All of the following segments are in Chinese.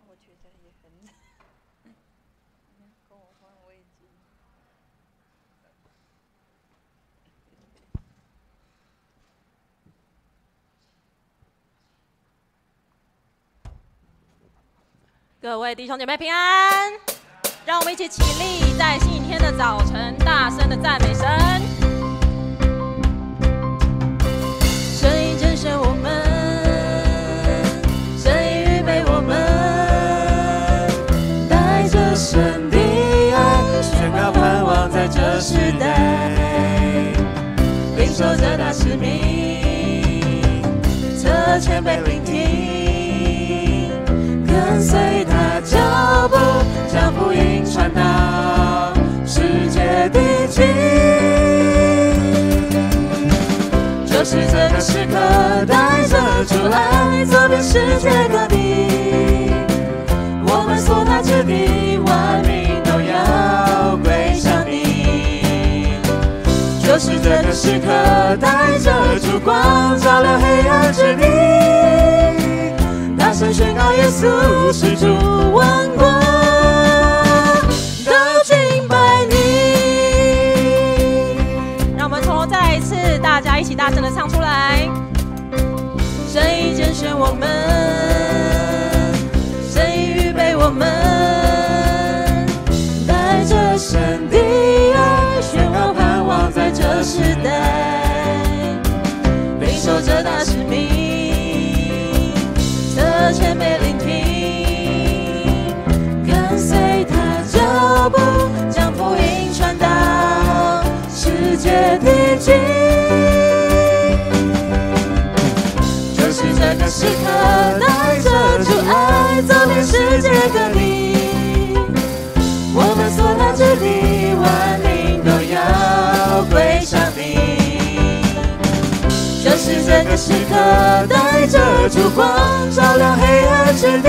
我觉得也很跟我换位置。各位弟兄姐妹平安，让我们一起起立，在星期天的早晨，大声的赞美神。神已拣选我们，神已预备我们，带着神的爱，宣告盼望在这时代，领受着大使命，侧前辈聆听，跟随他脚步，将福音传到世界的尽。就是这个时刻，带着主爱，走遍世界各地。我们所到之地，万民都要归向你。就是这个时刻，带着烛光，照亮黑暗之地。大声宣告耶稣是主，万国都敬拜你。让我们从头再一次，大家一起大声的唱出来。神已拣选我们，神已预备我们，带着神的爱，宣告盼望在这时代，领受着大使命，侧前辈聆听，跟随他脚步，将福音传到世界的尽。就是这个时刻，带着主爱，走遍世界各地。我们所到之地，万民都要归向你。就是这个时刻，带着烛光，照亮黑暗之地。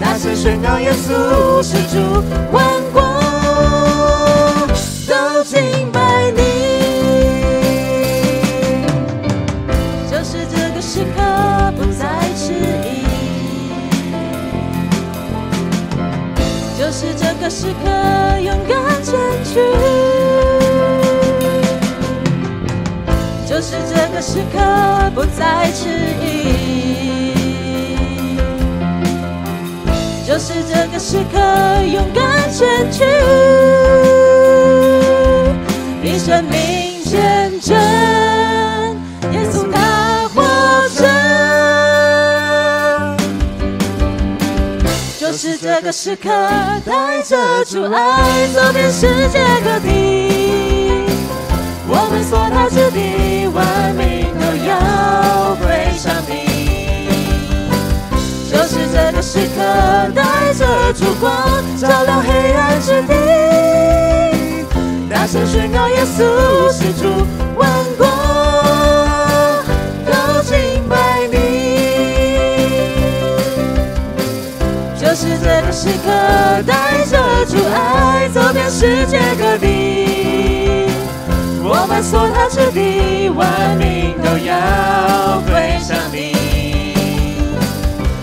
大声宣告耶稣是主，万国都敬拜你。就是这个时刻，不再迟疑。就是这个时刻，勇敢前去。就是这个时刻，不再迟疑。就是这个时刻，勇敢前去，以生命见证耶稣他活着。就是这个时刻，带着主爱，走遍世界各地。我们所到之地，万民都要归向你。就是这个时刻，带着烛光，照亮黑暗之地。大声宣告耶稣是主，万国都敬拜你。就是这个时刻，带着主爱，走遍世界各地。我们所到之地，万民都要归向你。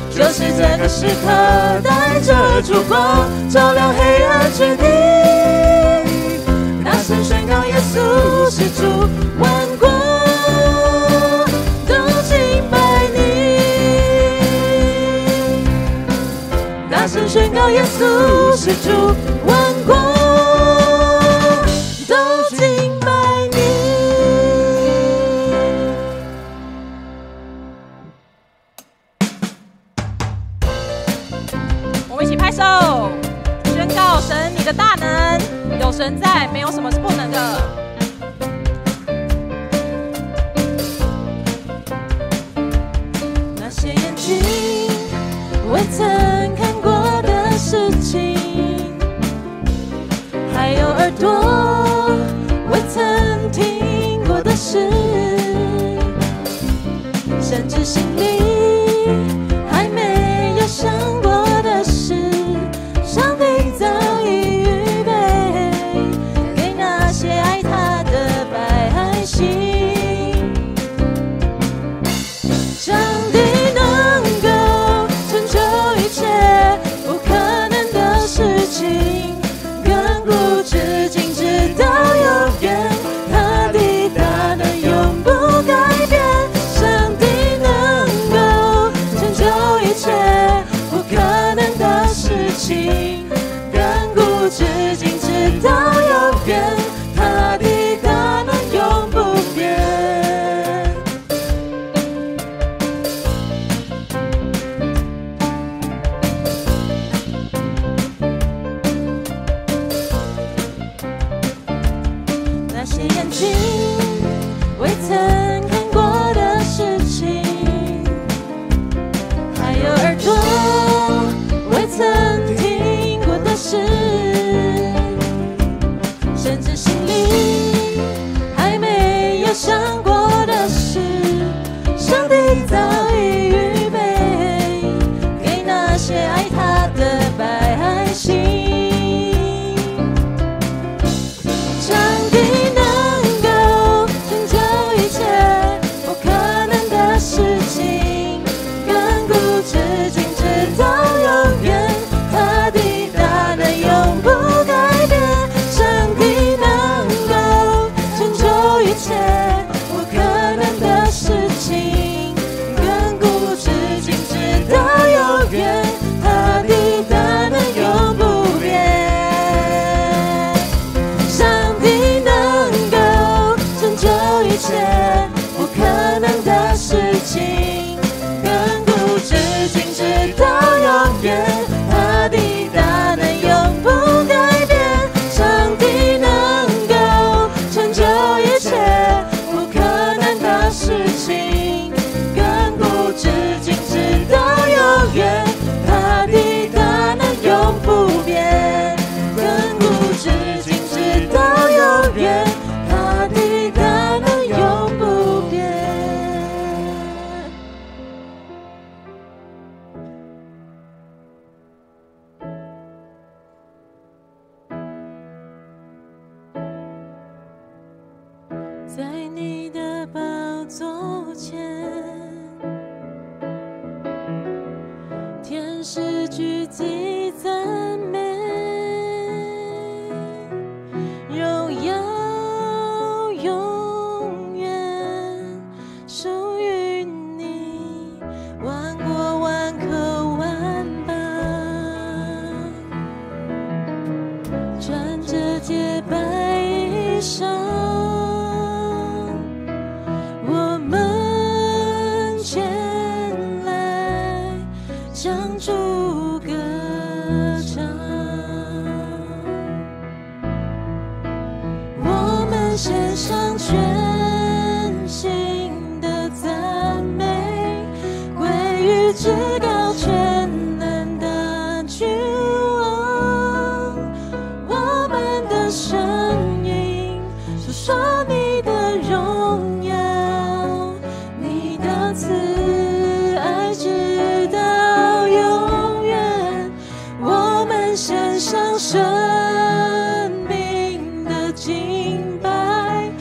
就是这个时刻，带着烛光照亮黑暗之地，大声宣告耶稣是主，万国都敬拜你。大声宣告耶稣是主，万国都敬拜你。我们一起拍手，宣告神你的大能，有神在，没有什么是不能的。那些眼睛未曾看过的事情，还有耳朵未曾听过的事，甚至心里还没有想过的事，上帝早已预备给那些爱他的百姓。上帝能够成就一切不可能的事情，亘古至今直到永远，他的大能永不改变。上帝能够成就一切不可能的事情，亘古至今直到永远，他的大能永不变。那些眼睛未曾看过的事情，还有耳朵未曾听过的事，甚至心里还没有想过的事，上帝早已预备给那些爱他的百姓。上帝能够成就一切不可能的事情，亘古至今直到永远，他的大能永不改变。上帝能够成就一切不可能的事情，亘古至今直到永远，他的大能永不变。上帝能够成就一切不可能的事情，亘古至今直到永远，他的大能永不改变。上帝能够成就一切不可能的事情，亘古至今直到永远，他的大能永不变。亘古至今直到永远，他的大能永不变。在你的宝座前，天使聚集赞美，荣耀永远属于你，万国万口万邦，穿着洁白衣裳，我们前来向主歌唱，我们献上全心的赞美，归于至高全能的君王。我们的声音诉说你的荣耀，你的慈爱直到永远。我们献上生命的敬拜，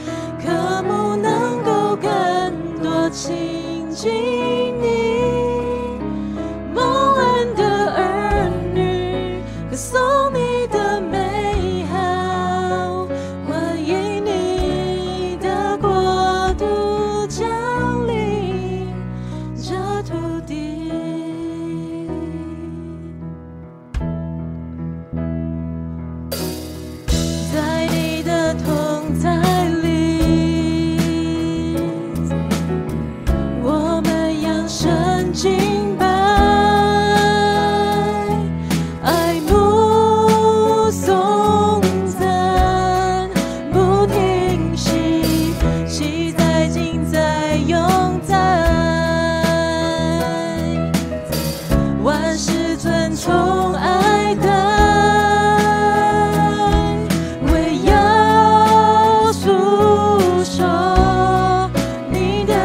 诉说你的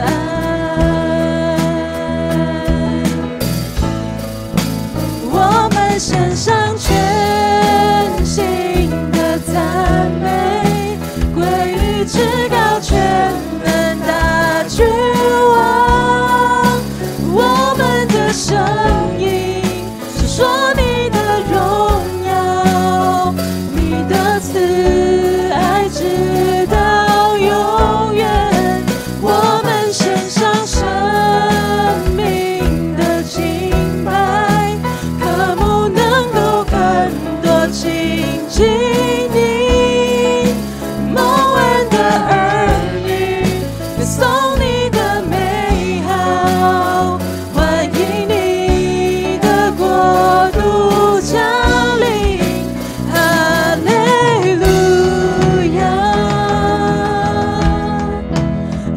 爱。我们献上全心的赞美，归于至高全能大君王。我们的声音是说你的荣耀，你的慈爱直到永远。我们献上生命的敬拜，渴慕能够更多亲近你，蒙恩的儿女，歌颂你的美好，欢迎你的国度降临。哈利路亚，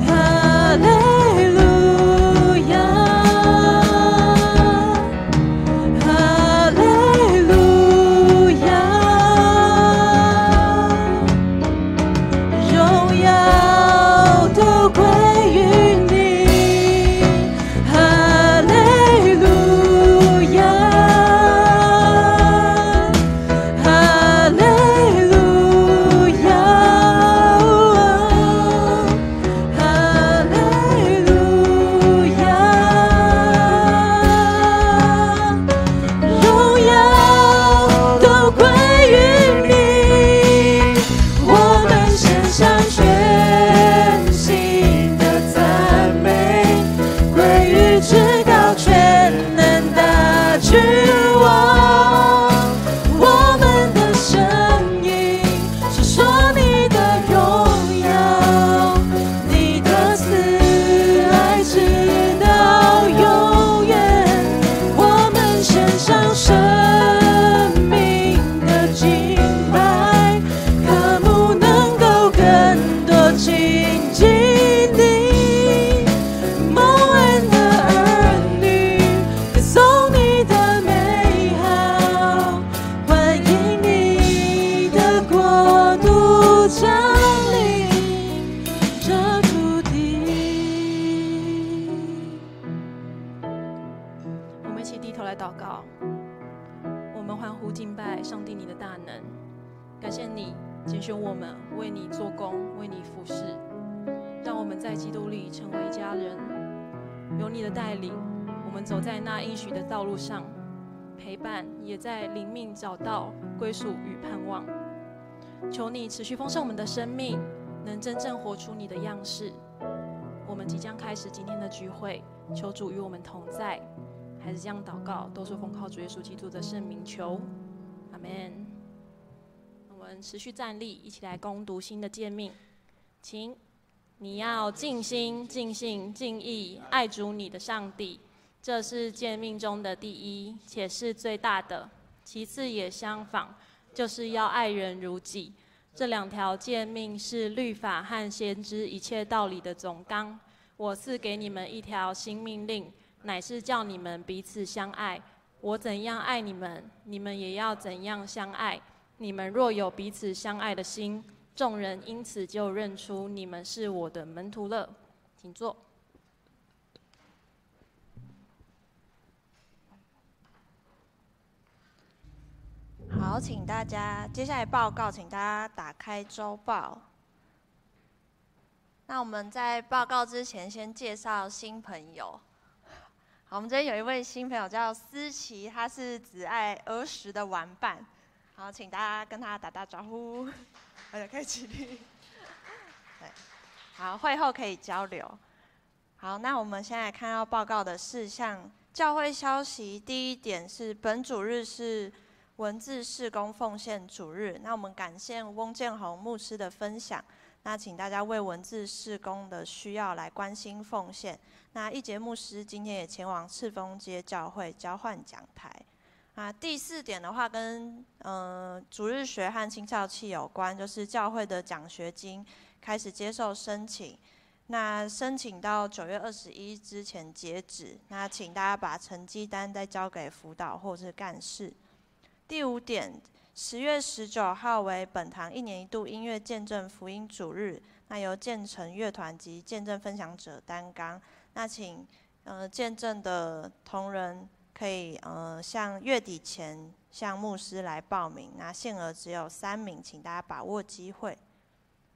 哈利路亚，哈利路亚，荣耀都归于你。哈利路亚，哈利路亚，哈利路亚，荣耀都归于你。我们献上全心的赞美，归于至高全能大君王。我们的声音是说你的荣耀，你的慈爱直到永远。我们献上生命的敬拜，渴慕能够更多亲近你，蒙恩的儿女，歌颂你的美好，欢迎你的国度降临这土地。我们一起低头来祷告，我们欢呼敬拜上帝你的大能，感谢你拣选我们为你做工，为你服侍，让我们在基督里成为一家人。有你的带领，我们走在那应许的道路上，陪伴也在灵命找到归属与盼望。求你持续丰盛我们的生命，能真正活出你的样式。我们即将开始今天的聚会，求主与我们同在。还是这样祷告，都是奉靠主耶稣基督的圣名求，阿们。我们持续站立，一起来攻读新的诫命。请你要尽心、尽性、尽意爱主你的上帝，这是诫命中的第一，且是最大的。其次也相仿，就是要爱人如己。这两条诫命是律法和先知一切道理的总纲。我赐给你们一条新命令，乃是叫你们彼此相爱。我怎样爱你们，你们也要怎样相爱。你们若有彼此相爱的心，众人因此就认出你们是我的门徒了。请坐。好，请大家接下来报告，请大家打开周报。那我们在报告之前，先介绍新朋友。好，我们这边有一位新朋友叫思琪，他是子爱儿时的玩伴。好，请大家跟他打打招呼，大家可以起立。对，好，会后可以交流。好，那我们现在看到报告的事项，教会消息第一点是本主日是文字事工奉献主日。那我们感谢翁建宏牧师的分享。那请大家为文字事工的需要来关心奉献。那一节牧师今天也前往赤峰街教会交换讲台。第四点的话跟主日学和青少期有关，就是教会的奖学金开始接受申请。那申请到9月21之前截止。那请大家把成绩单再交给辅导或是干事。第五点， 10月19号为本堂1年1度音乐见证福音主日，那由建成乐团及见证分享者担纲。那请见证的同仁可以向月底前向牧师来报名，那限额只有3名，请大家把握机会。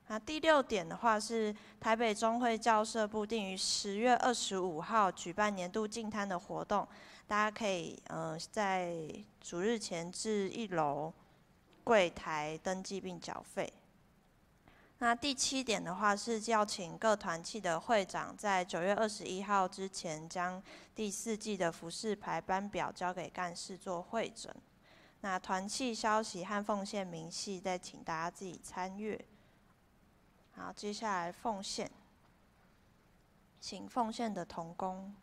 那第6点的话是台北中会教社部定于10月25号举办年度净滩的活动，大家可以在主日前至1楼柜台登记并缴费。那第7点的话是邀请各团契的会长在9月21号之前将第4季的服事排班表交给干事做会诊。那团契消息和奉献明细再请大家自己参阅。好，接下来奉献，请奉献的同工。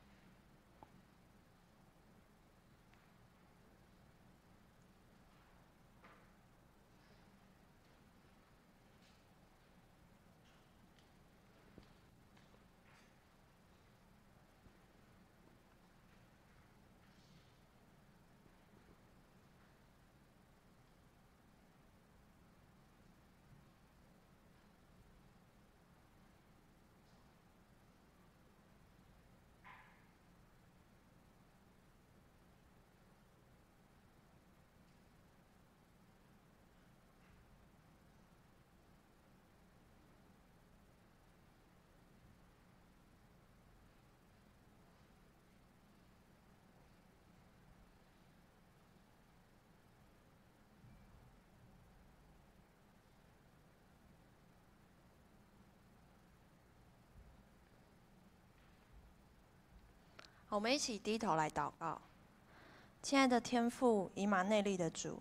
我们一起低头来祷告。亲爱的天父，以马内利的主，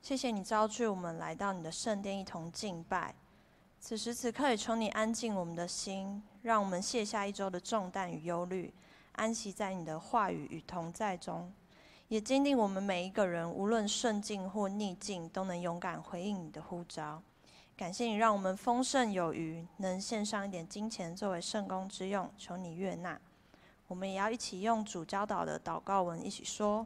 谢谢你召聚我们来到你的圣殿一同敬拜。此时此刻也求你安静我们的心，让我们卸下一周的重担与忧虑，安息在你的话语与同在中。也坚定我们每一个人，无论顺境或逆境，都能勇敢回应你的呼召。感谢你让我们丰盛有余，能献上一点金钱作为圣工之用，求你悦纳。我们也要一起用主教导的祷告文一起说：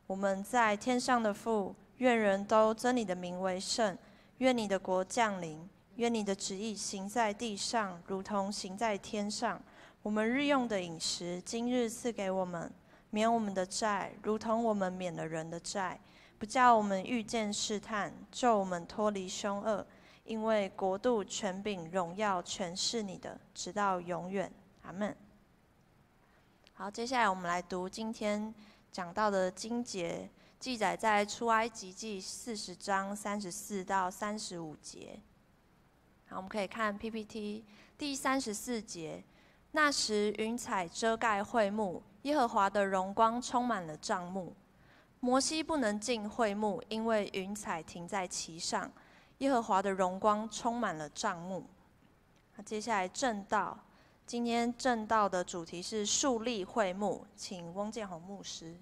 我们在天上的父，愿人都尊你的名为圣，愿你的国降临，愿你的旨意行在地上，如同行在天上。我们日用的饮食，今日赐给我们，免我们的债，如同我们免了人的债，不叫我们遇见试探，救我们脱离凶恶。因为国度、权柄、荣耀，全是你的，直到永远。阿们。好，接下来我们来读今天讲到的经节，记载在出埃及记40章34到35节。好，我们可以看 PPT 第34节。那时云彩遮盖会幕，耶和华的荣光充满了帐幕。摩西不能进会幕，因为云彩停在其上，耶和华的荣光充满了帐幕。那接下来正道。今天正道的主题是树立会幕，请翁建宏牧师。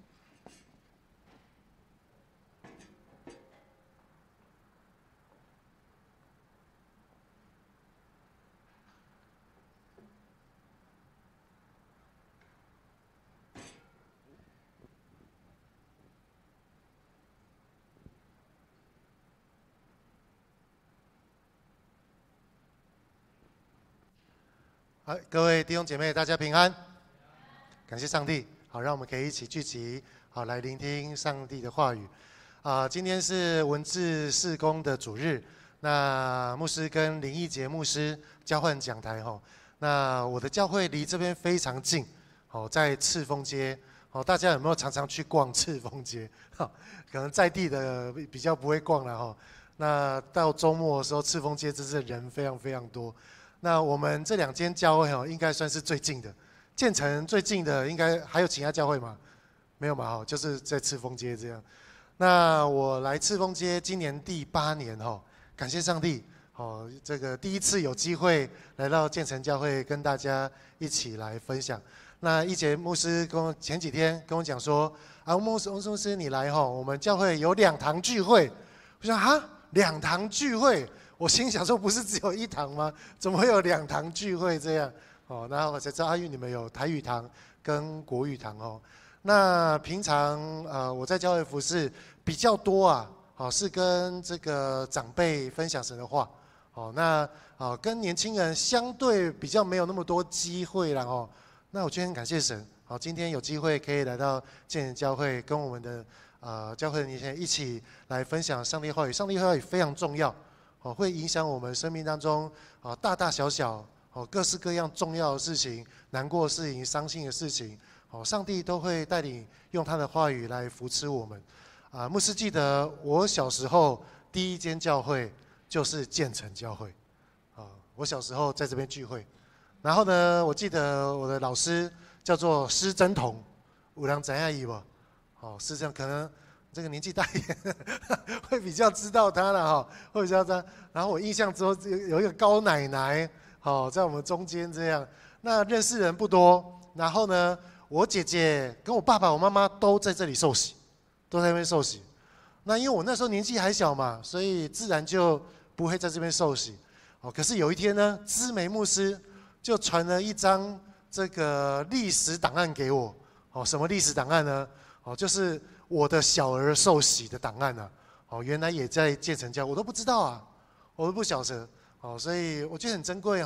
好，各位弟兄姐妹，大家平安，感谢上帝。好，让我们可以一起聚集，好来聆听上帝的话语。今天是文字事工的主日，那牧师跟林义杰牧师交换讲台哈。那我的教会离这边非常近，好，在赤峰街。好，大家有没有常常去逛赤峰街？可能在地的比较不会逛了哈。那到周末的时候，赤峰街真是人非常非常多。那我们这2间教会应该算是最近的，建成最近的应该还有其他教会吗？没有嘛，就是在赤峰街这样。那我来赤峰街今年第8年感谢上帝，这个第一次有机会来到建成教会跟大家一起来分享。那一节牧师前几天跟我讲说，翁牧师你来我们教会有2堂聚会。我想2堂聚会。我心想说，不是只有1堂吗？怎么会有2堂聚会这样？然后我才知道因为你们有台语堂跟国语堂那平常我在教会服事比较多是跟这个长辈分享神的话。那跟年轻人相对比较没有那么多机会啦。那我今天感谢神，今天有机会可以来到建仁教会，跟我们的教会的年轻人一起来分享上帝话语。上帝话语非常重要，会影响我们生命当中大大小小各式各样重要的事情、难过的事情、伤心的事情，上帝都会带领用他的话语来扶持我们。牧师记得我小时候第一间教会就是建成教会，我小时候在这边聚会，然后呢，我记得我的老师叫做施真同，有人知影伊无？施真可能这个年纪大一点会比较知道他了会比较知道。然后我印象中有一个高奶奶，在我们中间这样，那认识人不多。然后呢，我姐姐跟我爸爸、我妈妈都在这里受洗，都在那边受洗。那因为我那时候年纪还小嘛，所以自然就不会在这边受洗。可是有一天呢，知梅牧师就传了一张这个历史档案给我。什么历史档案呢？就是我的小儿受洗的档案啊。原来也在建成教，我都不知道啊，我都不晓得。所以我觉得很珍贵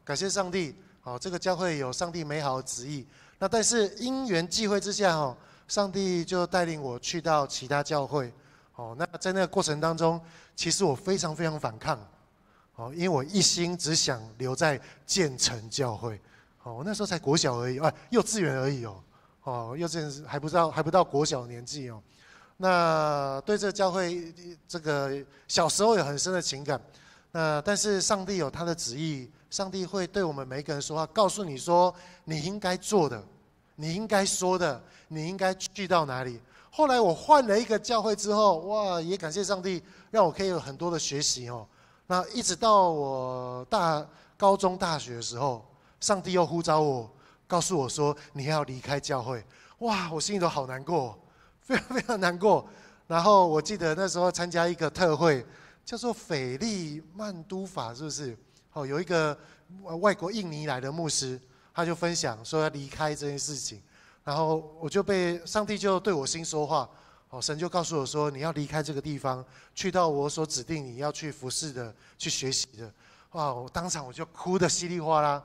感谢上帝。这个教会有上帝美好的旨意。那但是因缘际会之下上帝就带领我去到其他教会。那在那个过程当中，其实我非常非常反抗。因为我一心只想留在建成教会。我那时候才国小而已，幼稚园而已幼稚园还不到国小年纪那对这个教会这个小时候有很深的情感。但是上帝有他的旨意，上帝会对我们每一个人说话，告诉你说你应该做的，你应该说的，你应该去到哪里。后来我换了一个教会之后，哇，也感谢上帝让我可以有很多的学习那一直到我高中、大学的时候，上帝又呼召我，告诉我说你要离开教会。哇，我心里都好难过，非常非常难过。然后我记得那时候参加一个特会，叫做斐利曼都法，是不是？有一个外国印尼来的牧师，他就分享说要离开这件事情，然后我就被上帝就对我心说话。神就告诉我说你要离开这个地方，去到我所指定你要去服侍的、去学习的。哇！我当场我就哭得稀里哗啦。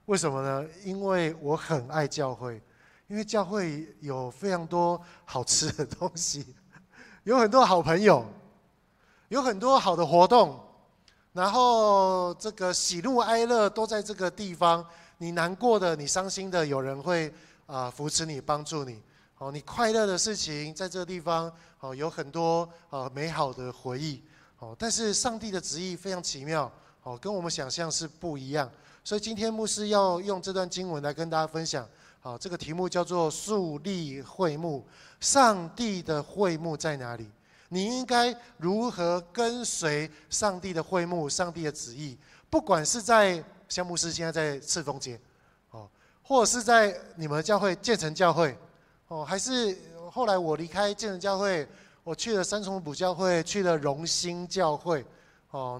为什么呢？因为我很爱教会，因为教会有非常多好吃的东西，有很多好朋友，有很多好的活动，然后这个喜怒哀乐都在这个地方。你难过的、你伤心的，有人会扶持你、帮助你。你快乐的事情在这个地方有很多美好的回忆。但是上帝的旨意非常奇妙，跟我们想象是不一样。所以今天牧师要用这段经文来跟大家分享。这个题目叫做树立会幕。上帝的会幕在哪里？你应该如何跟随上帝的会幕、上帝的旨意？不管是在像牧师现在在赤峰街，或者是在你们教会建成教会，还是后来我离开建成教会，我去了三重埔教会，去了荣兴教会，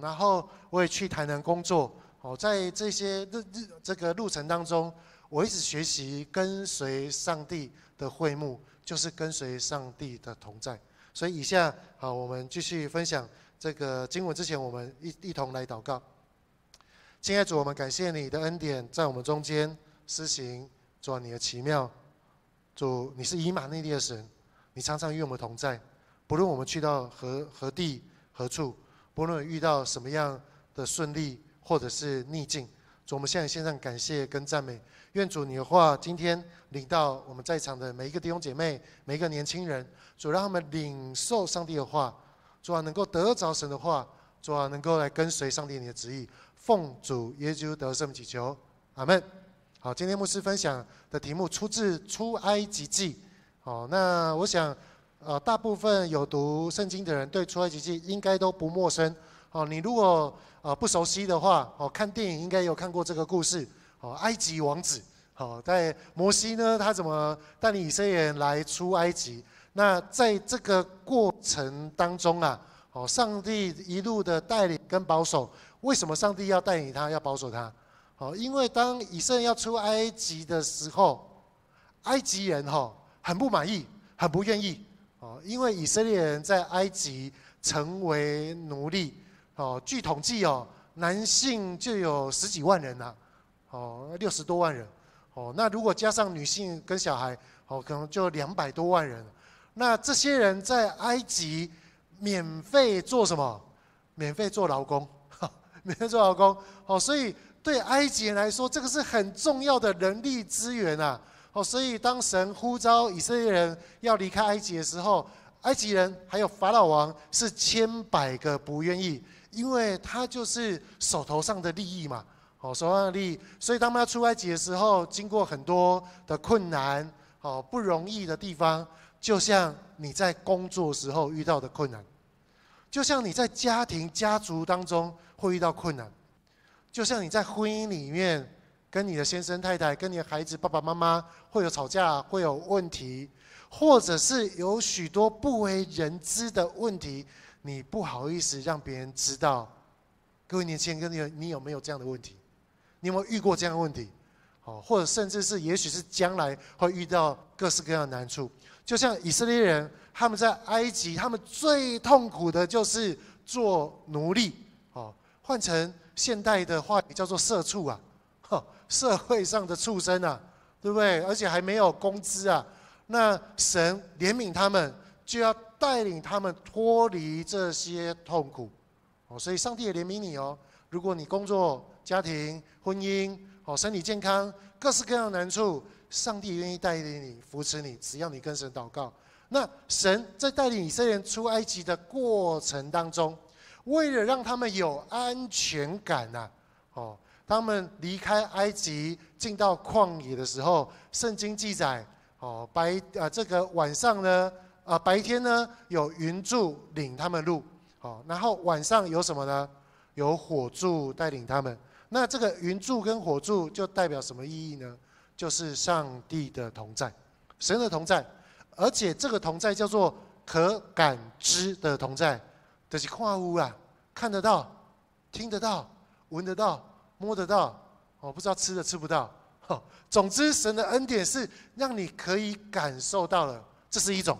然后我也去台南工作。在这些这个路程当中，我一直学习跟随上帝的会幕，就是跟随上帝的同在。所以以下我们继续分享这个经文之前，我们一同来祷告。亲爱的主，我们感谢你的恩典在我们中间施行，主你的奇妙。主，你是以马内利的神，你常常与我们同在。不论我们去到何地何处，不论遇到什么样的顺利或者是逆境，主，我们现在献上感谢跟赞美。愿主你的话今天领到我们在场的每一个弟兄姐妹，每一个年轻人，主让他们领受上帝的话，主能够得着神的话，主能够来跟随上帝你的旨意。奉主耶稣得胜祈求，阿们。好，今天牧师分享的题目出自出埃及记。那我想大部分有读圣经的人对出埃及记应该都不陌生。你如果不熟悉的话，看电影应该有看过这个故事。埃及王子，在摩西呢，他怎么带领以色列人来出埃及？那在这个过程当中上帝一路的带领跟保守。为什么上帝要带领他，要保守他？因为当以色列要出埃及的时候，埃及人很不满意，很不愿意。因为以色列人在埃及成为奴隶。据统计男性就有10几万人呐，60多万人。那如果加上女性跟小孩，可能就200多万人。那这些人在埃及免费做什么？免费做劳工，免费做劳工。所以对埃及人来说，这个是很重要的人力资源啊。所以当神呼召以色列人要离开埃及的时候，埃及人还有法老王是千百个不愿意，因为他就是手头上的利益嘛。手上的利益，所以当他们要出埃及的时候，经过很多的困难，不容易的地方，就像你在工作时候遇到的困难，就像你在家庭家族当中会遇到困难，就像你在婚姻里面跟你的先生太太、跟你的孩子爸爸妈妈会有吵架、会有问题，或者是有许多不为人知的问题，你不好意思让别人知道。各位年轻人，你有没有这样的问题？你有没有遇过这样的问题？或者甚至是也许是将来会遇到各式各样的难处。就像以色列人，他们在埃及，他们最痛苦的就是做奴隶。换成现代的话语叫做社畜啊，社会上的畜生啊，对不对？而且还没有工资啊。那神怜悯他们，就要带领他们脱离这些痛苦。所以上帝也怜悯你哦。如果你工作、家庭、婚姻、身体健康，各式各样的难处，上帝愿意带领你、扶持你，只要你跟神祷告。那神在带领以色列人出埃及的过程当中，为了让他们有安全感他们离开埃及进到旷野的时候，圣经记载这个晚上呢白天呢有云柱领他们路，然后晚上有什么呢？有火柱带领他们。那这个云柱跟火柱就代表什么意义呢？就是上帝的同在，神的同在，而且这个同在叫做可感知的同在，就是看有啦，看得到、听得到、闻得到、摸得到，不知道吃的吃不到。总之，神的恩典是让你可以感受到了，这是一种。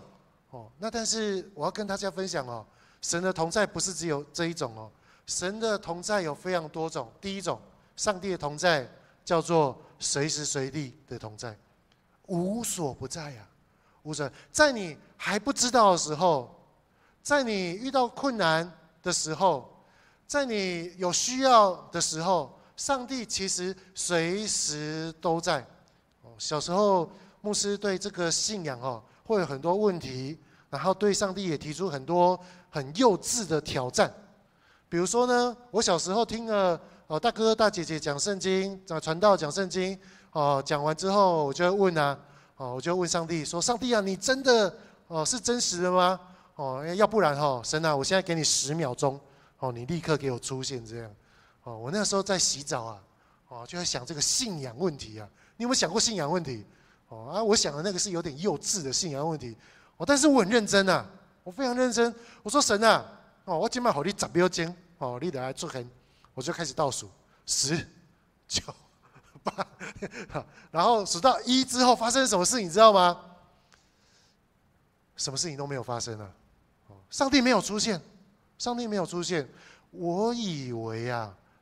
那但是我要跟大家分享神的同在不是只有这一种神的同在有非常多种。第一种，上帝的同在叫做随时随地的同在，无所不在啊，无所在你还不知道的时候，在你遇到困难的时候，在你有需要的时候，上帝其实随时都在。小时候牧师对这个信仰会有很多问题，然后对上帝也提出很多很幼稚的挑战。比如说呢，我小时候听了大哥大姐姐讲圣经，传道讲圣经，讲完之后我就会问我就问上帝说：上帝啊，你真的是真实的吗？要不然神啊，我现在给你10秒钟，你立刻给我出现这样。我那时候在洗澡就在想这个信仰问题啊。你有没有想过信仰问题？我想的那个是有点幼稚的信仰问题，但是我很认真啊，我非常认真。我说神啊，我今晚好你10秒钟，你来做很，我就开始倒数10、9、8，然后数到1之后发生什么事，你知道吗？什么事情都没有发生啊，上帝没有出现，上帝没有出现。我以为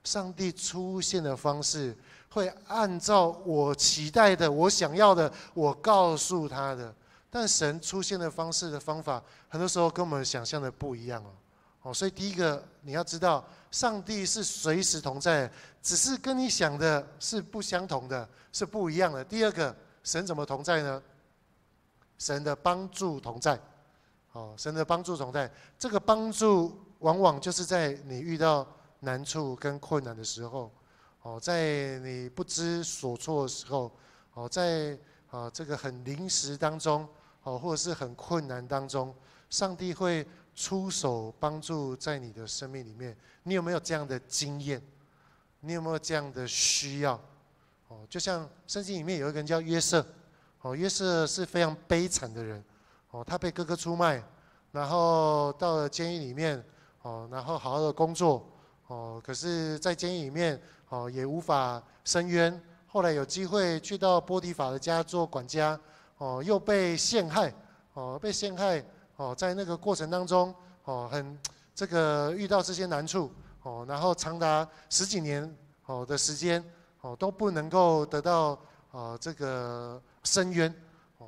上帝出现的方式会按照我期待的、我想要的，我告诉他的。但神出现的方式的方法，很多时候跟我们想象的不一样所以第一个你要知道，上帝是随时同在，只是跟你想的是不相同的，是不一样的。第二个，神怎么同在呢？神的帮助同在。神的帮助同在，这个帮助往往就是在你遇到难处跟困难的时候，在你不知所措的时候，在这个很临时当中，或者是很困难当中，上帝会出手帮助在你的生命里面。你有没有这样的经验？你有没有这样的需要？就像圣经里面有一个人叫约瑟，约瑟是非常悲惨的人，他被哥哥出卖，然后到了监狱里面，然后好好的工作，可是在监狱里面，也无法伸冤。后来有机会去到波提法的家做管家，又被陷害，在那个过程当中，这个遇到这些难处然后长达10几年的时间都不能够得到这个伸冤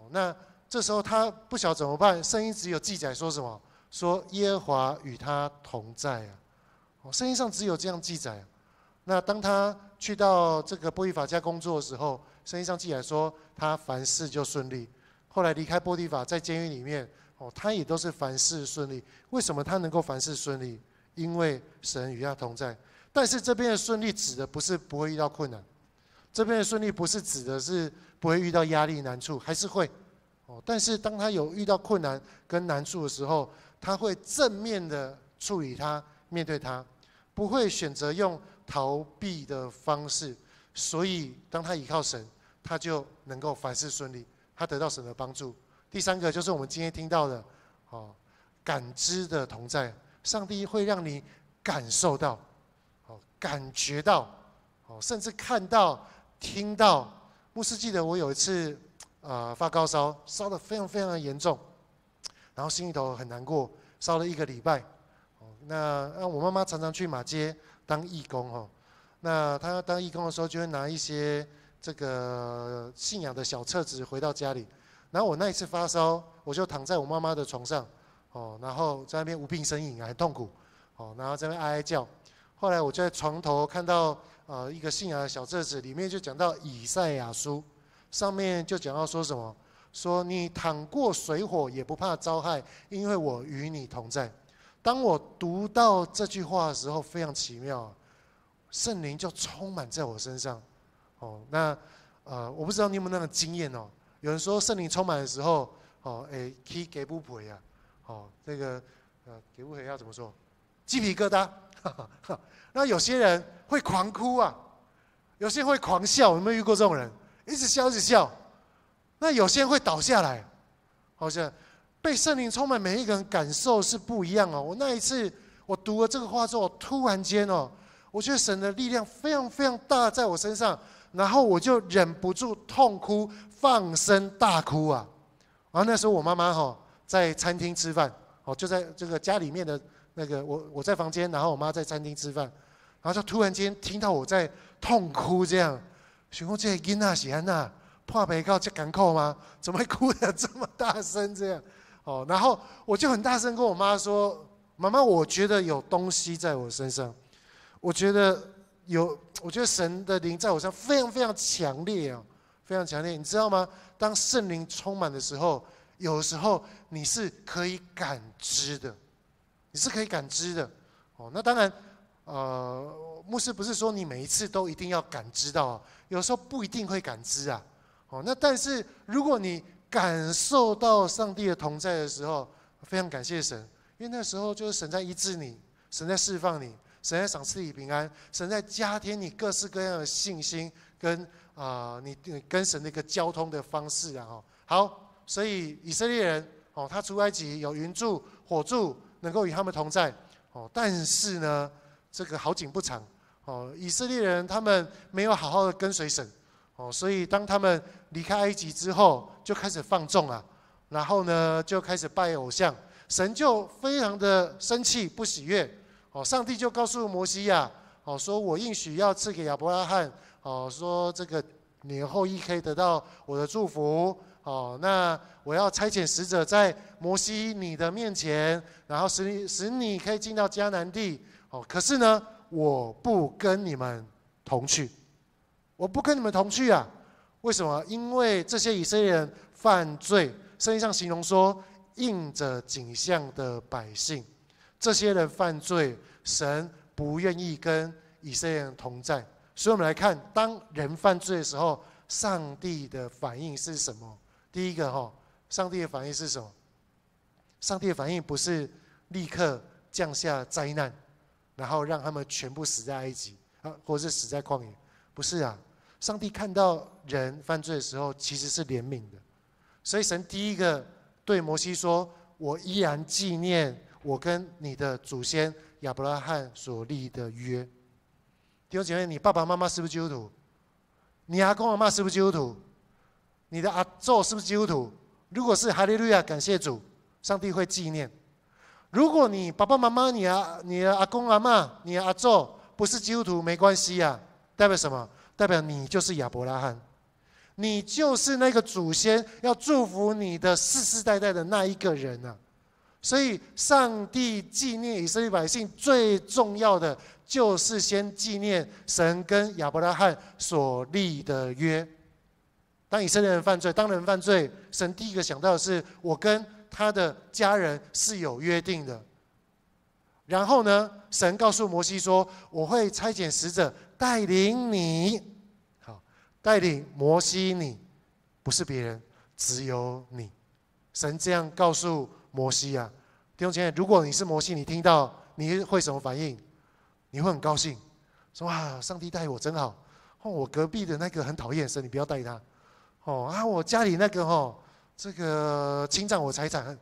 那这时候他不晓得怎么办，圣经只有记载说什么？说耶和华与他同在圣经上只有这样记载那当他去到这个波提法家工作的时候，圣经上记载说他凡事就顺利。后来离开波提法，在监狱里面他也都是凡事顺利。为什么他能够凡事顺利？因为神与他同在。但是这边的顺利指的不是不会遇到困难，这边的顺利不是指的是不会遇到压力难处，还是会但是当他有遇到困难跟难处的时候，他会正面的处理它，面对它，不会选择用逃避的方式。所以当他依靠神，他就能够凡事顺利，他得到神的帮助。第三个就是我们今天听到的感知的同在，上帝会让你感受到感觉到甚至看到听到。牧师记得我有一次发高烧，烧得非常非常的严重，然后心里头很难过，烧了1个礼拜。那我妈妈常常去马街当义工那她当义工的时候，就会拿一些这个信仰的小册子回到家里。然后我那一次发烧，我就躺在我妈妈的床上然后在那边无病呻吟很痛苦然后在那边哀哀叫。后来我就在床头看到一个信仰的小册子，里面就讲到以赛亚书。上面就讲到说什么？说你淌过水火也不怕遭害，因为我与你同在。当我读到这句话的时候，非常奇妙，圣灵就充满在我身上。那我不知道你有没有那种经验有人说圣灵充满的时候，可以给不赔啊，这个给不赔要怎么说？鸡皮疙瘩。那有些人会狂哭啊，有些人会狂笑，有没有遇过这种人？一直笑一直笑。那有些人会倒下来，好像被圣灵充满，每一个人感受是不一样我那一次我读了这个话之后，突然间我觉得神的力量非常非常大在我身上，然后我就忍不住痛哭，放声大哭啊。然后那时候我妈妈在餐厅吃饭，就在这个家里面的那个我在房间，然后我妈在餐厅吃饭，然后就突然间听到我在痛哭这样。想说这个囡仔是安怎破病到这艰苦吗？怎么会哭得这么大声这样？然后我就很大声跟我妈说：“妈妈，我觉得有东西在我身上，我觉得神的灵在我身上非常非常强烈非常强烈。你知道吗？当圣灵充满的时候，有的时候你是可以感知的，你是可以感知的。那当然，牧师不是说你每一次都一定要感知到有时候不一定会感知啊。那但是如果你感受到上帝的同在的时候，非常感谢神，因为那时候就是神在医治你，神在释放你，神在赏赐你平安，神在加添你各式各样的信心跟你跟神的一个交通的方式好，所以以色列人他出埃及有云柱火柱能够与他们同在但是呢，这个好景不长以色列人他们没有好好的跟随神所以当他们离开埃及之后，就开始放纵然后呢就开始拜偶像，神就非常的生气不喜悦上帝就告诉摩西说我应许要赐给亚伯拉罕说这个你的后裔可以得到我的祝福那我要差遣使者在摩西你的面前，然后使你可以进到迦南地可是呢我不跟你们同去，我不跟你们同去啊！为什么？因为这些以色列人犯罪，圣经上形容说应着景象的百姓，这些人犯罪，神不愿意跟以色列人同在。所以我们来看，当人犯罪的时候，上帝的反应是什么？第一个上帝的反应是什么？上帝的反应不是立刻降下灾难，然后让他们全部死在埃及或者是死在旷野，不是啊。上帝看到人犯罪的时候，其实是怜悯的，所以神第一个对摩西说：“我依然纪念我跟你的祖先亚伯拉罕所立的约。”弟兄姐妹，你爸爸妈妈是不是基督徒？你阿公阿嬷是不是基督徒？你的阿祖是不是基督徒？如果是，哈利路亚，感谢主，上帝会纪念。如果你爸爸妈妈、你的阿公阿嬷、你的阿祖不是基督徒，没关系啊，代表什么？代表你就是亚伯拉罕，你就是那个祖先要祝福你的世世代代的那一个人啊。所以，上帝纪念以色列百姓最重要的，就是先纪念神跟亚伯拉罕所立的约。当以色列人犯罪，当人犯罪，神第一个想到的是，我跟他的家人是有约定的。然后呢，神告诉摩西说：“我会差遣使者带领你，好，带领摩西你，不是别人，只有你。”神这样告诉摩西啊，弟兄姐妹，如果你是摩西，你听到你会什么反应？你会很高兴，说：“哇，上帝带我真好。我隔壁的那个很讨厌，神你不要带他。我家里那个这个侵占我财产，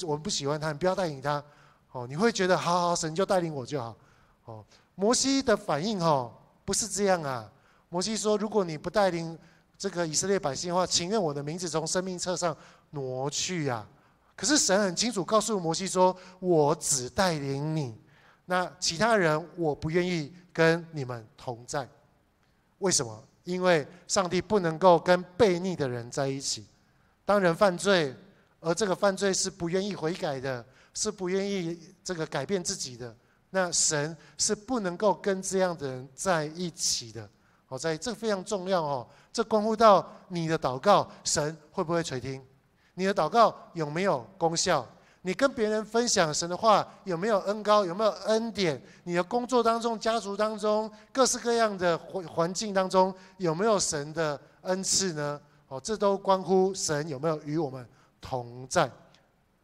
我不喜欢他，你不要带领他。”你会觉得好，神就带领我就好。摩西的反应不是这样啊。摩西说：“如果你不带领这个以色列百姓的话，情愿我的名字从生命册上挪去啊。”可是神很清楚告诉摩西说：“我只带领你，那其他人我不愿意跟你们同在。”为什么？因为上帝不能够跟悖逆的人在一起。当人犯罪，而这个犯罪是不愿意悔改的，是不愿意这个改变自己的，那神是不能够跟这样的人在一起的。在这非常重要这关乎到你的祷告，神会不会垂听？你的祷告有没有功效？你跟别人分享神的话有没有恩膏？有没有恩典？你的工作当中、家族当中、各式各样的环境当中有没有神的恩赐呢？这都关乎神有没有与我们同在。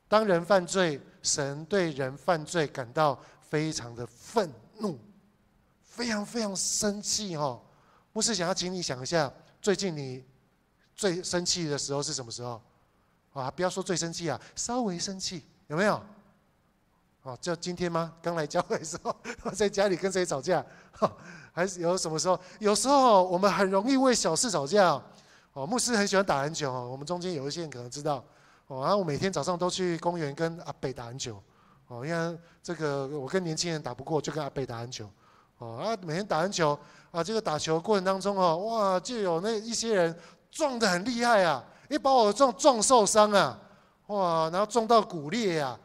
当人犯罪，神对人犯罪感到非常的愤怒，非常非常生气牧师想要请你想一下，最近你最生气的时候是什么时候？不要说最生气啊，稍微生气有没有？就今天吗？刚来教会的时候，在家里跟谁吵架？还是有什么时候？有时候我们很容易为小事吵架。牧师很喜欢打篮球我们中间有一些人可能知道。然后我每天早上都去公园跟阿伯打篮球。因为这个我跟年轻人打不过，就跟阿伯打篮球。每天打篮球这个打球过程当中哇，就有那一些人撞得很厉害啊，把我撞受伤啊，哇，然后撞到骨裂啊，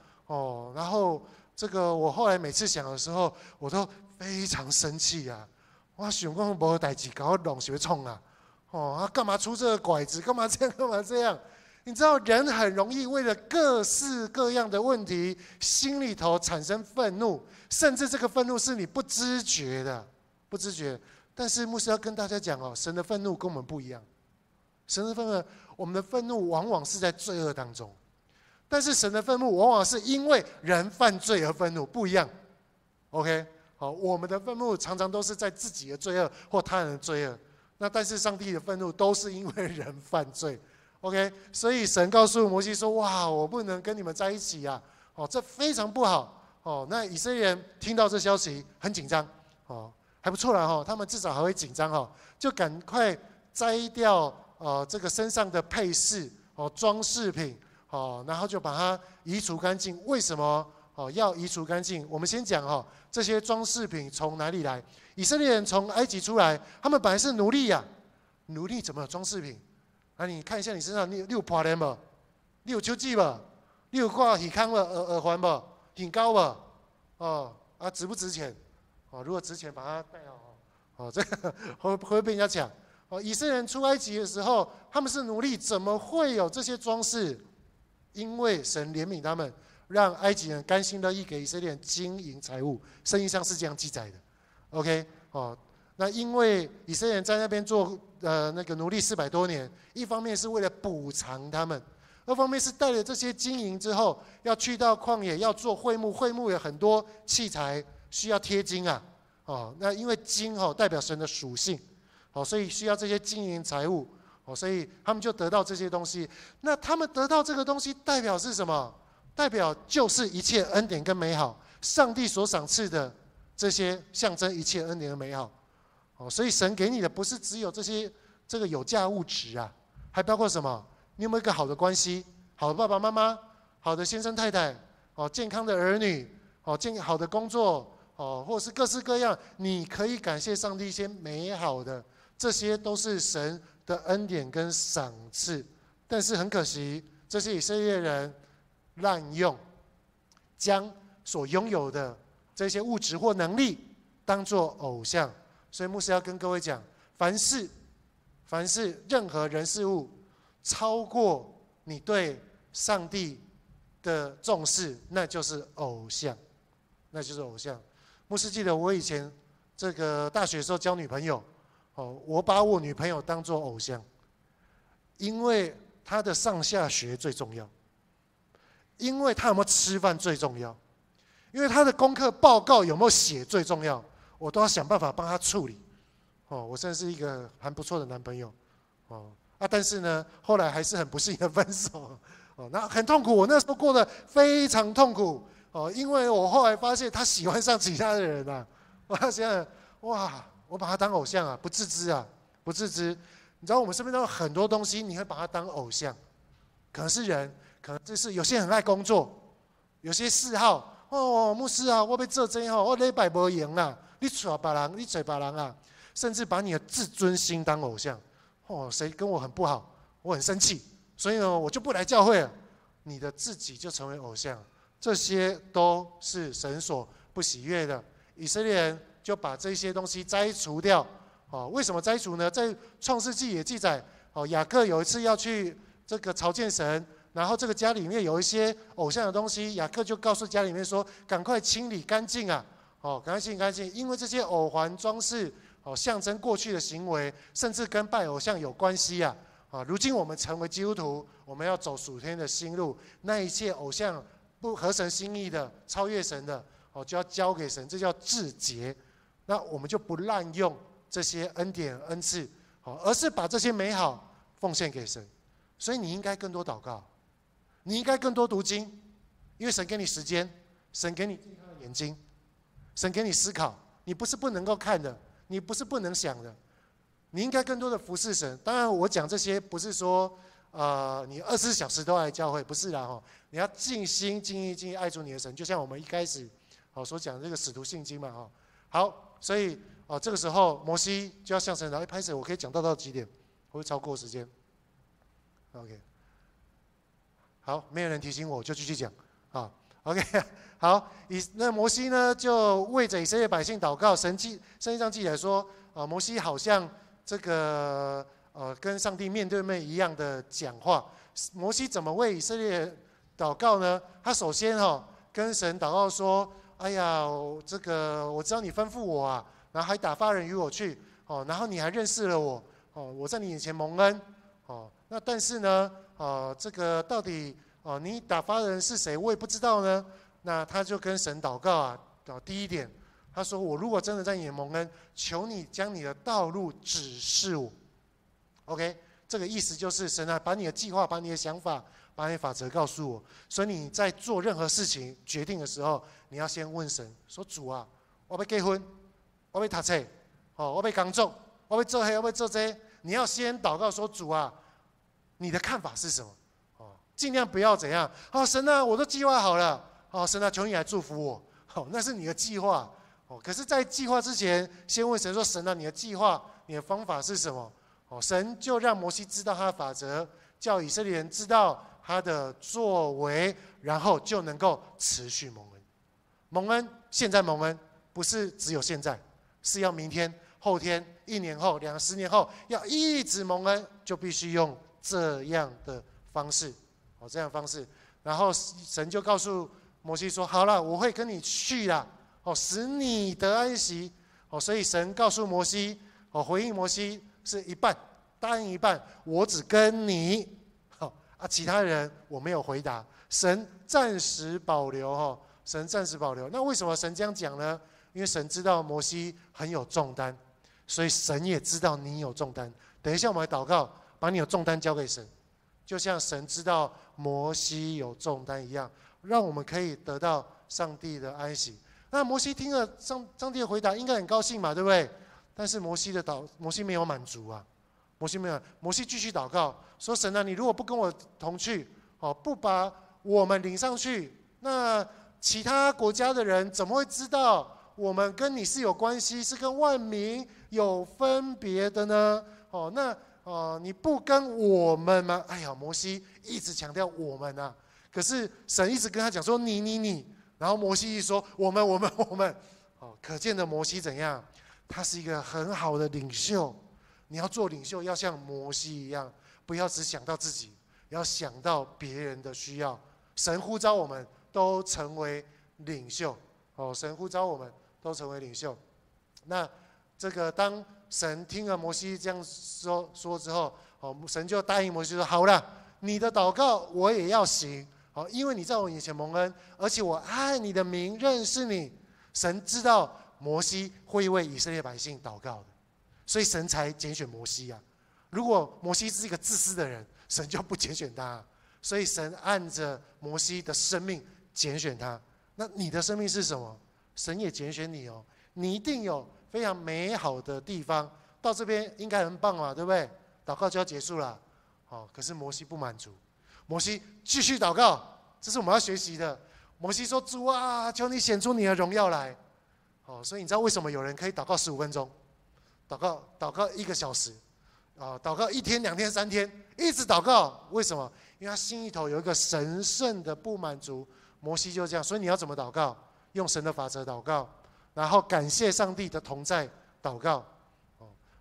然后这个我后来每次想的时候，我都非常生气啊。我想说没代志，搞我弄学冲啊，干嘛出这个拐子？干嘛这样？干嘛这样？你知道人很容易为了各式各样的问题，心里头产生愤怒，甚至这个愤怒是你不知觉的，不知觉。但是牧师要跟大家讲神的愤怒跟我们不一样。神的愤怒，我们的愤怒往往是在罪恶当中，但是神的愤怒往往是因为人犯罪而愤怒，不一样。OK， 好，我们的愤怒常常都是在自己的罪恶或他人的罪恶，那但是上帝的愤怒都是因为人犯罪。OK， 所以神告诉摩西说：“哇，我不能跟你们在一起啊！这非常不好。那以色列人听到这消息很紧张，还不错啦他们至少还会紧张就赶快摘掉这个身上的配饰装饰品然后就把它移除干净。为什么要移除干净？我们先讲这些装饰品从哪里来？以色列人从埃及出来，他们本来是奴隶呀，奴隶怎么有装饰品？你看一下你身上，你有破链吗？你有手指吗？你有挂耳康吗？耳环吗？很高吗？值不值钱？如果值钱，把它带好。这个会被人家抢。以色列人出埃及的时候，他们是奴隶，怎么会有这些装饰？因为神怜悯他们，让埃及人甘心乐意给以色列人金银财物，圣经上是这样记载的。OK， 那因为以色列人在那边做那个奴隶400多年，一方面是为了补偿他们，二方面是带了这些金银之后，要去到旷野要做会幕，会幕有很多器材需要贴金啊，那因为金代表神的属性，所以需要这些金银财物，所以他们就得到这些东西。那他们得到这个东西代表是什么？代表就是一切恩典跟美好，上帝所赏赐的这些象征一切恩典跟美好。所以神给你的不是只有这个有价物质啊，还包括什么？你有没有一个好的关系？好的爸爸妈妈，好的先生太太，健康的儿女，好的工作，或是各式各样，你可以感谢上帝一些美好的，这些都是神的恩典跟赏赐。但是很可惜，这些以色列人滥用，将所拥有的这些物质或能力当作偶像。所以牧师要跟各位讲，凡是任何人事物超过你对上帝的重视，那就是偶像，那就是偶像。牧师记得我以前这个大学的时候交女朋友，我把我女朋友当作偶像，因为她的上下学最重要，因为她有没有吃饭最重要，因为她的功课报告有没有写最重要，我都要想办法帮她处理。我真的是一个还不错的男朋友，但是呢，后来还是很不幸的分手，那很痛苦，我那时候过得非常痛苦，因为我后来发现他喜欢上其他的人啊，我想想，哇，我把他当偶像啊，不自知啊，不自知。你知道我们身边都有很多东西，你会把他当偶像，可能是人，可能就是有些人很爱工作，有些嗜好，牧师啊，我要做这样，我礼拜没赢啦，你找别人，你找别人啊，甚至把你的自尊心当偶像。谁跟我很不好，我很生气，所以呢，我就不来教会了。你的自己就成为偶像，这些都是神所不喜悦的。以色列人就把这些东西摘除掉。为什么摘除呢？在创世纪也记载，雅各有一次要去这个朝见神，然后这个家里面有一些偶像的东西，雅各就告诉家里面说：“赶快清理干净啊！赶快清理干净，因为这些偶环装饰。”象征过去的行为，甚至跟拜偶像有关系啊！如今我们成为基督徒，我们要走属天的新路，那一切偶像不合神心意的、超越神的，就要交给神，这叫自洁。那我们就不滥用这些恩典恩赐，而是把这些美好奉献给神。所以你应该更多祷告，你应该更多读经，因为神给你时间，神给你健康的眼睛，神给你思考，你不是不能够看的。你不是不能想的，你应该更多的服侍神。当然，我讲这些不是说，你24小时都来教会，不是啦你要尽心、尽意、尽意爱主你的神，就像我们一开始所讲的这个使徒信经嘛好，所以这个时候摩西就要向神祷，拍手，我可以讲到几点？会超过时间。OK， 好，没有人提醒我就继续讲OK， 好，那摩西呢就为着以色列百姓祷告。圣经上记载说，摩西好像这个跟上帝面对面一样的讲话。摩西怎么为以色列祷告呢？他首先跟神祷告说：“哎呀，这个我知道你吩咐我啊，然后还打发人与我去然后你还认识了我我在你眼前蒙恩那但是呢这个到底你打发的人是谁？我也不知道呢。那他就跟神祷告啊。第一点，他说：我如果真的在你的蒙恩，求你将你的道路指示我。OK， 这个意思就是神啊，把你的计划、把你的想法、把你的法则告诉我。所以你在做任何事情决定的时候，你要先问神说：主啊，我要结婚，我要读册，我要工作，我要做黑，我要做这。你要先祷告说：主啊，你的看法是什么？尽量不要怎样神啊，我都计划好了神啊，求你来祝福我那是你的计划可是在计划之前先问神说：神啊，你的计划、你的方法是什么神就让摩西知道他的法则，叫以色列人知道他的作为，然后就能够持续蒙恩。蒙恩，现在蒙恩不是只有现在，是要明天、后天、1年后、10年后，要一直蒙恩，就必须用这样的方式这样的方式。然后神就告诉摩西说：好了，我会跟你去啦使你得安息所以神告诉摩西回应摩西是一半，答应一半，我只跟你其他人我没有回答。神暂时保留神暂时保留。那为什么神这样讲呢？因为神知道摩西很有重担，所以神也知道你有重担。等一下我们来祷告，把你有重担交给神，就像神知道摩西有重担一样，让我们可以得到上帝的安息。那摩西听了上帝的回答，应该很高兴嘛，对不对？但是摩西没有满足啊，摩西继续祷告说：神啊，你如果不跟我同去不把我们领上去那其他国家的人怎么会知道我们跟你是有关系，是跟万民有分别的呢？你不跟我们吗？哎呀，摩西一直强调我们啊，可是神一直跟他讲说你，然后摩西一说我们，可见的摩西怎样？他是一个很好的领袖。你要做领袖，要像摩西一样，不要只想到自己，要想到别人的需要。神呼召我们都成为领袖，神呼召我们都成为领袖。那这个当神听了摩西这样说之后，神就答应摩西说：好了，你的祷告我也要行，因为你在我眼前蒙恩，而且我爱你的名，认识你。神知道摩西会为以色列百姓祷告的，所以神才拣选摩西啊。如果摩西是一个自私的人，神就不拣选他。所以神按着摩西的生命拣选他。那你的生命是什么？神也拣选你哦，你一定有非常美好的地方。到这边应该很棒嘛，对不对？祷告就要结束了。可是摩西不满足，摩西继续祷告，这是我们要学习的。摩西说：主啊，求你显出你的荣耀来。所以你知道为什么有人可以祷告15分钟，祷告1个小时，祷告1天、2天、3天，一直祷告？为什么？因为他心里头有一个神圣的不满足。摩西就这样，所以你要怎么祷告？用神的法则祷告，然后感谢上帝的同在祷告，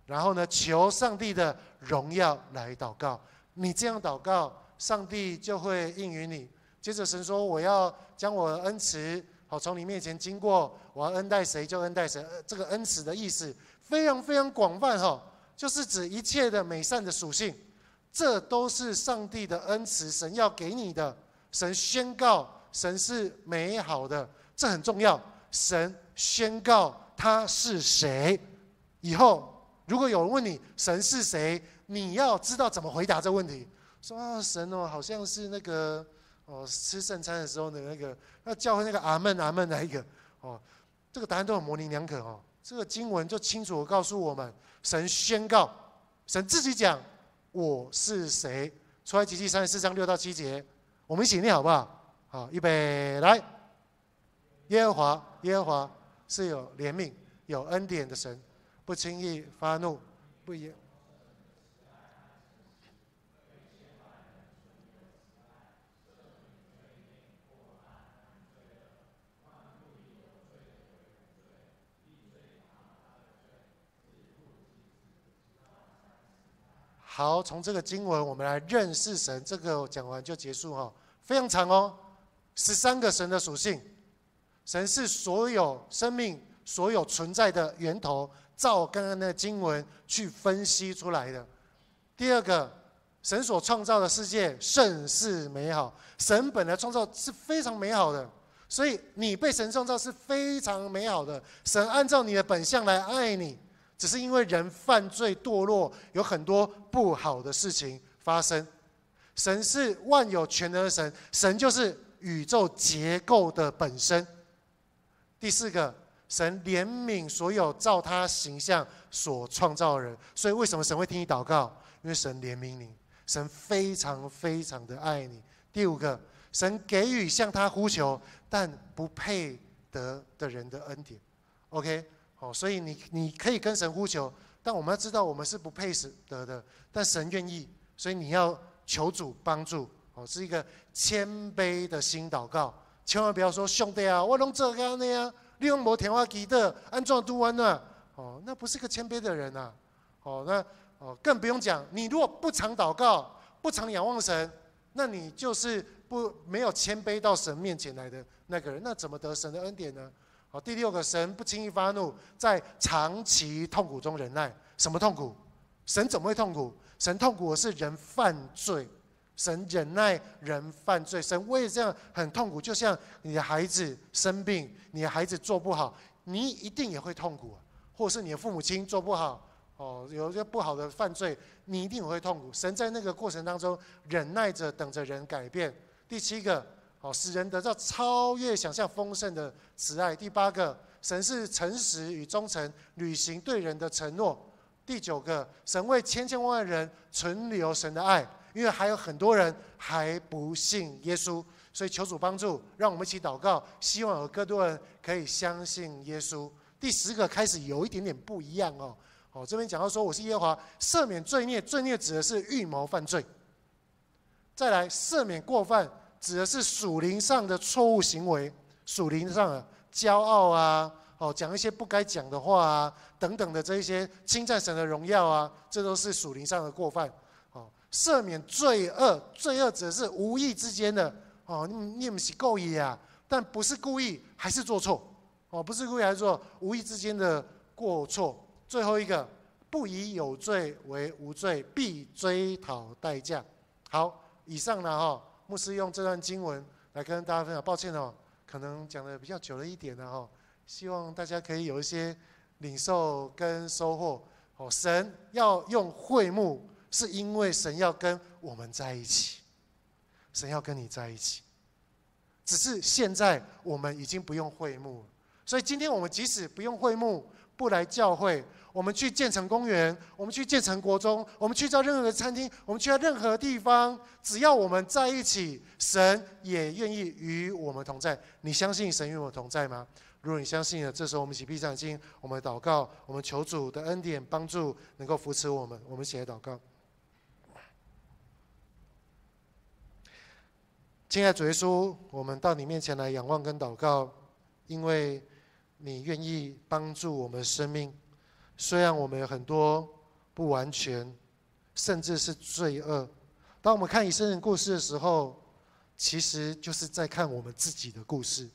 然后呢，求上帝的荣耀来祷告。你这样祷告，上帝就会应允你。接着神说：我要将我的恩慈从你面前经过，我要恩待谁就恩待谁。这个恩慈的意思非常非常广泛，就是指一切的美善的属性，这都是上帝的恩慈，神要给你的。神宣告神是美好的，这很重要。神宣告他是谁，以后如果有人问你神是谁，你要知道怎么回答这个问题。说神好像是那个吃圣餐的时候的那教会那个阿们那一个这个答案都很模棱两可这个经文就清楚地告诉我们，神宣告，神自己讲我是谁。出埃及记34章6到7节，我们一起念好不好？好，预备来。耶和华是有怜悯、有恩典的神，不轻易发怒，不也。好，从这个经文我们来认识神。这个讲完就结束非常长13个神的属性。神是所有生命、所有存在的源头，照刚刚的经文去分析出来的。第二个，神所创造的世界甚是美好。神本来创造是非常美好的，所以你被神创造是非常美好的。神按照你的本相来爱你。只是因为人犯罪堕落，有很多不好的事情发生。神是万有全能的神，神就是宇宙结构的本身。第四个，神怜悯所有照他形象所创造的人。所以为什么神会听你祷告？因为神怜悯你，神非常非常的爱你。第五个，神给予向他呼求但不配得的人的恩典。OK。所以你可以跟神呼求，但我们要知道我们是不配得的，但神愿意，所以你要求主帮助。是一个谦卑的心祷告，千万不要说兄弟啊，我都这个那样，你用没听我记得，安怎读完呢？那不是个谦卑的人啊。更不用讲，你如果不常祷告，不常仰望神，那你就是没有谦卑到神面前来的那个人，那怎么得神的恩典呢？第六个，神不轻易发怒，在长期痛苦中忍耐。什么痛苦？神怎么会痛苦？神痛苦的是人犯罪，神忍耐人犯罪，神为这样很痛苦。就像你的孩子生病，你的孩子做不好，你一定也会痛苦，或者是你的父母亲做不好，有一些不好的犯罪，你一定也会痛苦。神在那个过程当中忍耐着，等着人改变。第七个，使人得到超越想象丰盛的慈爱。第八个，神是诚实与忠诚，履行对人的承诺。第九个，神为千千万万人存留神的爱，因为还有很多人还不信耶稣，所以求主帮助，让我们一起祷告，希望有更多人可以相信耶稣。第10个开始有一点点不一样哦。这边讲到说，我是耶和华，赦免罪孽，罪孽指的是预谋犯罪。再来，赦免过犯，指的是属灵上的错误行为，属灵上的骄傲啊，讲一些不该讲的话啊，等等的这一些侵占神的荣耀啊，这都是属灵上的过犯。赦免罪恶，罪恶指的是无意之间的你不是故意啊，但不是故意还是做错不是故意还是做无意之间的过错。最后一个，不以有罪为无罪，必追讨代价。好，以上呢牧师用这段经文来跟大家分享。抱歉可能讲的比较久了一点希望大家可以有一些领受跟收获。神要用会幕，是因为神要跟我们在一起，神要跟你在一起。只是现在我们已经不用会幕了，所以今天我们即使不用会幕，不来教会，我们去建成公园，我们去建成国中，我们去到任何的餐厅，我们去到任何地方，只要我们在一起，神也愿意与我们同在。你相信神与我们同在吗？如果你相信了，这时候我们一起闭上眼睛，我们祷告，我们求主的恩典帮助能够扶持我们。我们一起来祷告。亲爱的主耶稣，我们到你面前来仰望跟祷告，因为你愿意帮助我们的生命。虽然我们有很多不完全，甚至是罪恶，当我们看以色列人故事的时候，其实就是在看我们自己的故事。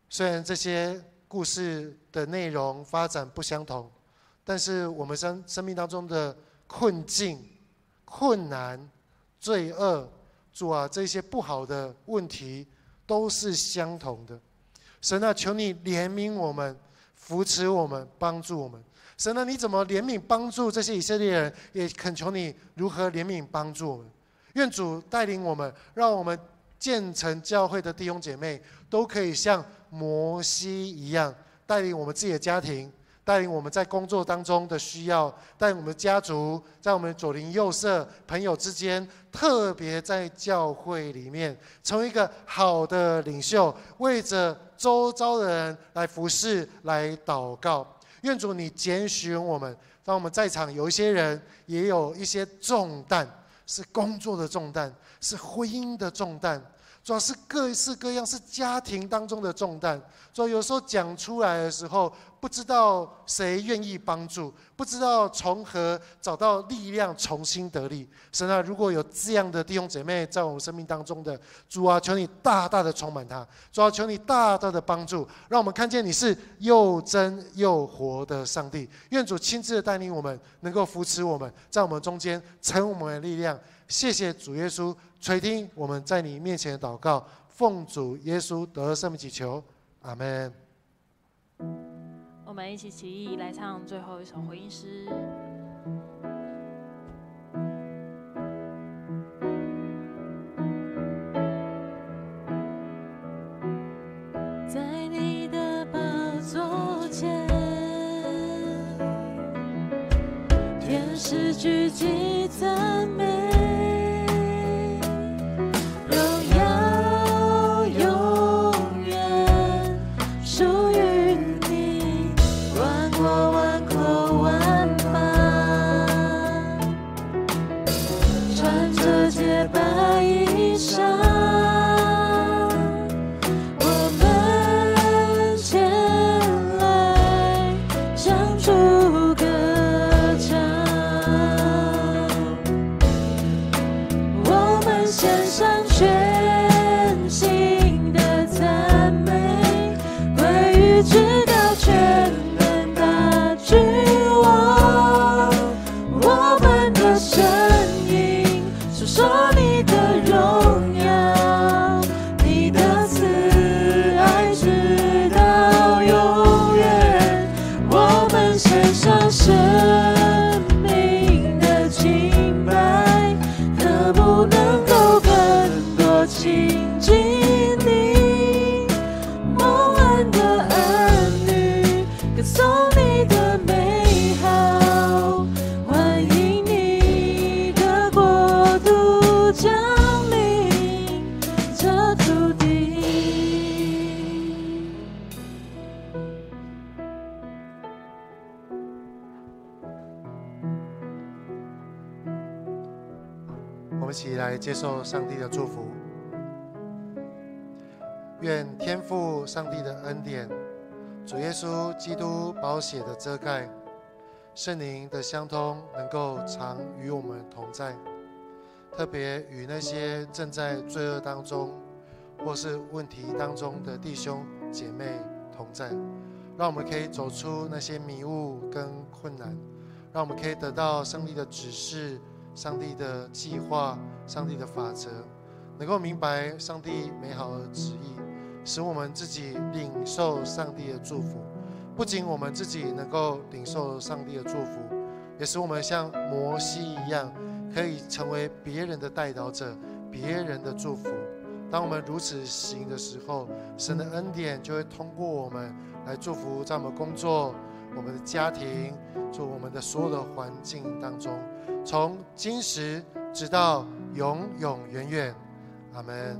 虽然这些故事的内容发展不相同，但是我们生命当中的困境、困难、罪恶，主啊，这些不好的问题都是相同的。神啊，求你怜悯我们，扶持我们，帮助我们。神啊，你怎么怜悯帮助这些以色列人，也恳求你如何怜悯帮助我们。愿主带领我们，让我们建成教会的弟兄姐妹都可以像摩西一样，带领我们自己的家庭，带领我们在工作当中的需要，带领我们的家族，在我们左邻右舍朋友之间，特别在教会里面成为一个好的领袖，为着周遭的人来服侍，来祷告。愿主你拣选我们，当我们在场有一些人也有一些重担，是工作的重担，是婚姻的重担，主要是各式各样，是家庭当中的重担。主要有时候讲出来的时候，不知道谁愿意帮助，不知道从何找到力量重新得力。神啊，如果有这样的弟兄姐妹在我们生命当中的，主啊，求你大大的充满他，主啊，求你大大的帮助，让我们看见你是又真又活的上帝。愿主亲自的带领我们，能够扶持我们，在我们中间成为我们的力量。谢谢主耶稣，垂听我们在你面前的祷告，奉主耶稣得圣名祈求，阿们。我们一起起立来唱最后一首回应诗。在你的宝座前，天使聚集赞美。送你的美好，欢迎你。们一起来接受上帝的祝福。愿天父上帝的恩典、主耶稣基督宝血的遮盖、圣灵的相通，能够常与我们同在，特别与那些正在罪恶当中或是问题当中的弟兄姐妹同在，让我们可以走出那些迷雾跟困难，让我们可以得到上帝的指示、上帝的计划、上帝的法则，能够明白上帝美好的旨意，使我们自己领受上帝的祝福。不仅我们自己能够领受上帝的祝福，也使我们像摩西一样，可以成为别人的代祷者，别人的祝福。当我们如此行的时候，神的恩典就会通过我们来祝福在我们工作、我们的家庭、我们的所有的环境当中，从今时直到永永远远。阿们。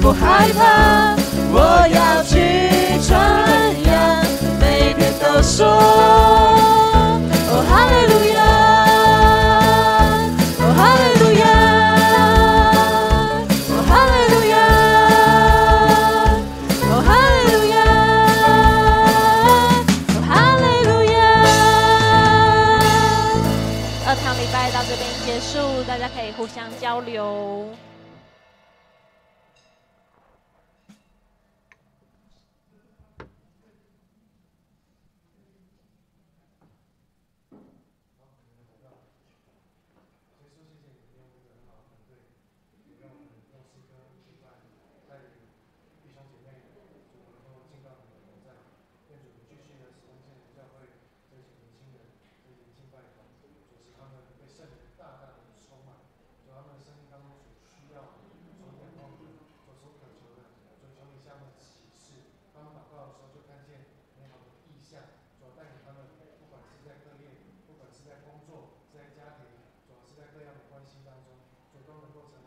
不害怕，我要去传扬，每天都说，哦哈利路亚，哦哈利路亚，哦哈利路亚，哦哈利路亚，哦哈利路亚。2场礼拜到这边结束，大家可以互相交流。在家庭，主要是在各样的关系当中，主都能够成